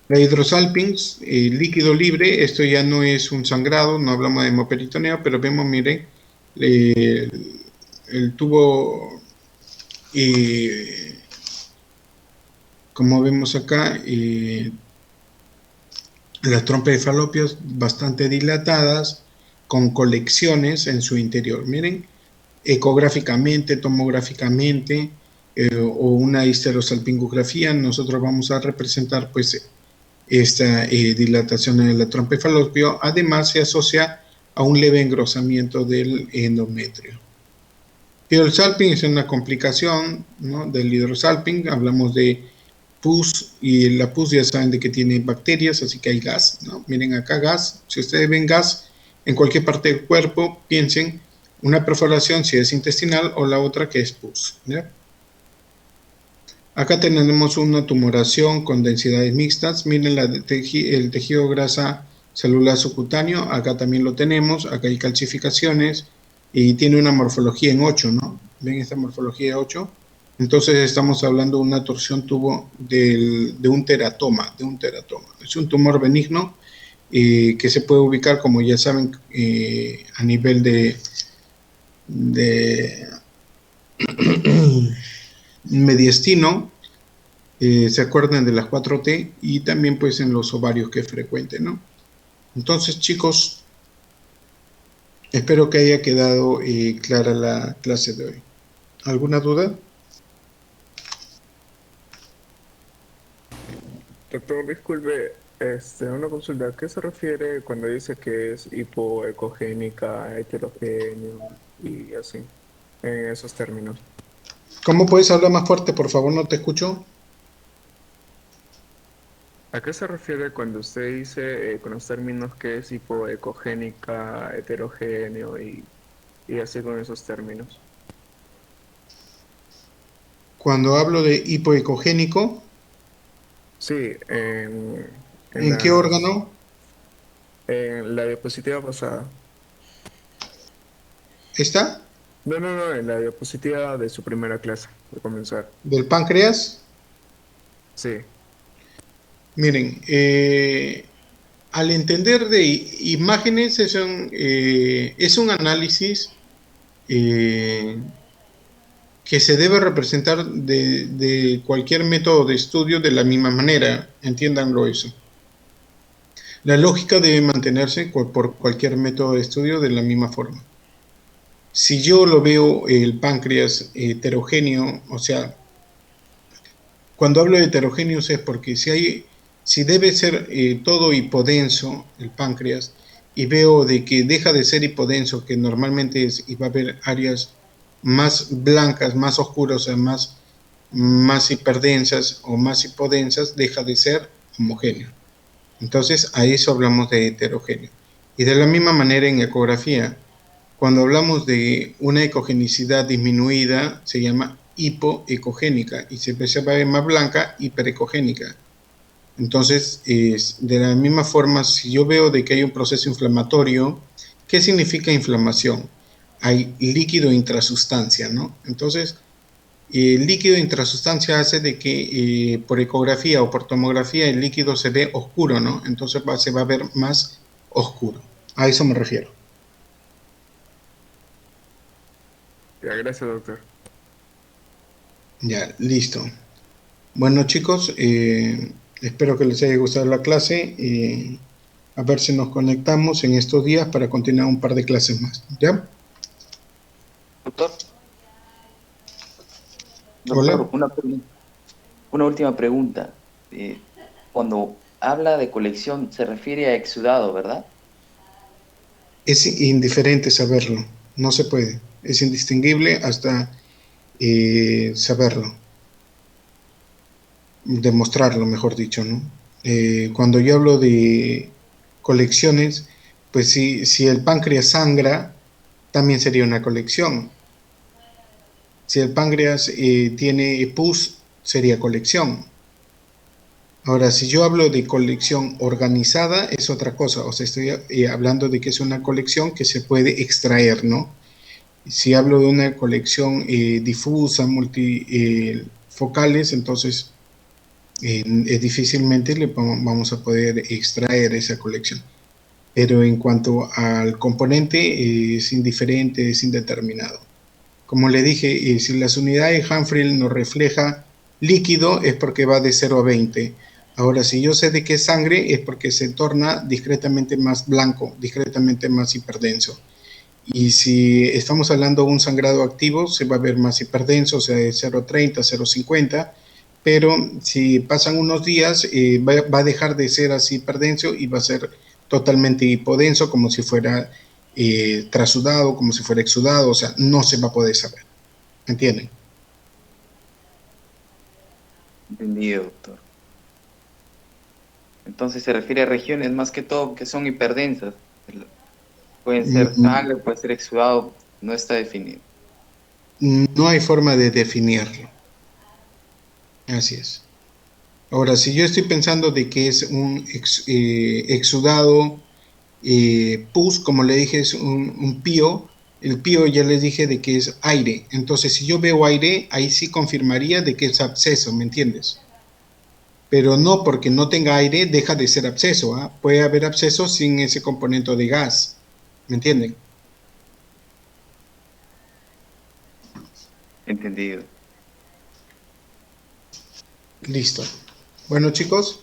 S1: La hidrosalpinx, líquido libre, esto ya no es un sangrado, no hablamos de hemoperitoneo, pero vemos, miren, el tubo, como vemos acá, las trompas de Falopio bastante dilatadas, con colecciones en su interior. Miren, ecográficamente, tomográficamente, o una histerosalpingografía, nosotros vamos a representar pues esta dilatación en la trompa de Falopio. Además, se asocia a un leve engrosamiento del endometrio. Hidrosalping es una complicación, ¿no?, del hidrosalping. Hablamos de pus, y la pus ya saben de que tiene bacterias, así que hay gas, ¿no? Miren acá gas. Si ustedes ven gas en cualquier parte del cuerpo, piensen una perforación si es intestinal o la otra que es pus, ¿ya? Acá tenemos una tumoración con densidades mixtas. Miren el tejido grasa celular subcutáneo, acá también lo tenemos, acá hay calcificaciones y tiene una morfología en 8, ¿no? ¿Ven esta morfología 8? Entonces estamos hablando de una torsión tubo de un teratoma, Es un tumor benigno que se puede ubicar, como ya saben, a nivel de mediastino, se acuerdan de las 4T, y también pues en los ovarios, que es frecuente, ¿no? Entonces, chicos, espero que haya quedado clara la clase de hoy. ¿Alguna duda?
S3: Doctor, disculpe, una consulta. ¿A qué se refiere cuando dice que es hipoecogénica, heterogéneo y así, en esos términos?
S1: ¿Cómo puedes hablar más fuerte, por favor? No te escucho.
S3: ¿A qué se refiere cuando usted dice con los términos que es hipoecogénica, heterogéneo y así con esos términos?
S1: Cuando hablo de hipoecogénico,
S3: Sí,
S1: ¿en qué órgano?
S3: en la diapositiva pasada.
S1: ¿Está?
S3: No, en la diapositiva de su primera clase, de comenzar.
S1: ¿Del páncreas?
S3: Sí.
S1: Miren, al entender de imágenes es un análisis que se debe representar de cualquier método de estudio de la misma manera, entiéndanlo eso. La lógica debe mantenerse por cualquier método de estudio de la misma forma. Si yo lo veo el páncreas heterogéneo, o sea, cuando hablo de heterogéneos es porque si debe ser todo hipodenso el páncreas, y veo de que deja de ser hipodenso, que normalmente es, y va a haber áreas más blancas, más oscuras, o sea, más hiperdensas o más hipodensas, deja de ser homogéneo. Entonces, a eso hablamos de heterogéneo. Y de la misma manera en ecografía, cuando hablamos de una ecogenicidad disminuida, se llama hipoecogénica, y se va a ver más blanca, hiperecogénica. Entonces, de la misma forma, si yo veo de que hay un proceso inflamatorio, ¿qué significa inflamación? Hay líquido intrasustancia, ¿no? Entonces, el líquido intrasustancia hace de que por ecografía o por tomografía el líquido se ve oscuro, ¿no? Entonces se va a ver más oscuro. A eso me refiero.
S3: Ya, gracias, doctor.
S1: Ya, listo. Bueno, chicos, espero que les haya gustado la clase. A ver si nos conectamos en estos días para continuar un par de clases más. ¿Ya?
S4: Doctor,
S1: Hola.
S4: una última pregunta. Cuando habla de colección se refiere a exudado, ¿verdad?
S1: Es indiferente saberlo. No se puede. Es indistinguible hasta saberlo. Demostrarlo, mejor dicho, ¿no? Cuando yo hablo de colecciones, pues si el páncreas sangra, también sería una colección. Si el páncreas tiene pus, sería colección. Ahora, si yo hablo de colección organizada, es otra cosa. O sea, estoy hablando de que es una colección que se puede extraer, ¿no? Si hablo de una colección difusa, multifocales, entonces difícilmente vamos a poder extraer esa colección. Pero en cuanto al componente, es indiferente, es indeterminado. Como le dije, si las unidades de Hanfield nos refleja líquido, es porque va de 0 a 20. Ahora, si yo sé de qué es sangre, es porque se torna discretamente más blanco, discretamente más hiperdenso. Y si estamos hablando de un sangrado activo, se va a ver más hiperdenso, o sea, de 0,30, 0,50, pero si pasan unos días, va a dejar de ser así hiperdenso y va a ser totalmente hipodenso, como si fuera trasudado, como si fuera exudado, o sea, no se va a poder saber. ¿Entienden?
S4: Entendido, doctor. Entonces se refiere a regiones más que todo que son hiperdensas. Pueden ser sangre, puede ser exudado, no está definido.
S1: No hay forma de definirlo. Así es. Ahora, si yo estoy pensando de que es un exudado pus, como le dije, es un pío. El pío ya les dije de que es aire. Entonces, si yo veo aire, ahí sí confirmaría de que es absceso, ¿me entiendes? Pero no porque no tenga aire, deja de ser absceso. ¿Ah? Puede haber absceso sin ese componente de gas. ¿Me entienden?
S4: Entendido.
S1: Listo. Bueno, chicos,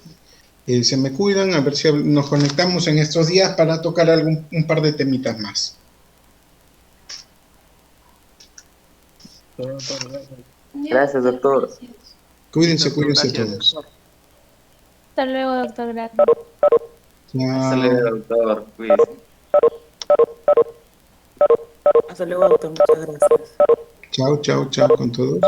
S1: se me cuidan, a ver si nos conectamos en estos días para tocar un par de temitas más.
S4: Gracias, doctor.
S1: Cuídense, cuídense todos.
S2: Hasta luego, doctor. Gracias.
S4: Hasta luego, doctor. Cuídese.
S5: Hasta luego, doctor. Muchas gracias.
S1: Chao, chao, chao con todos.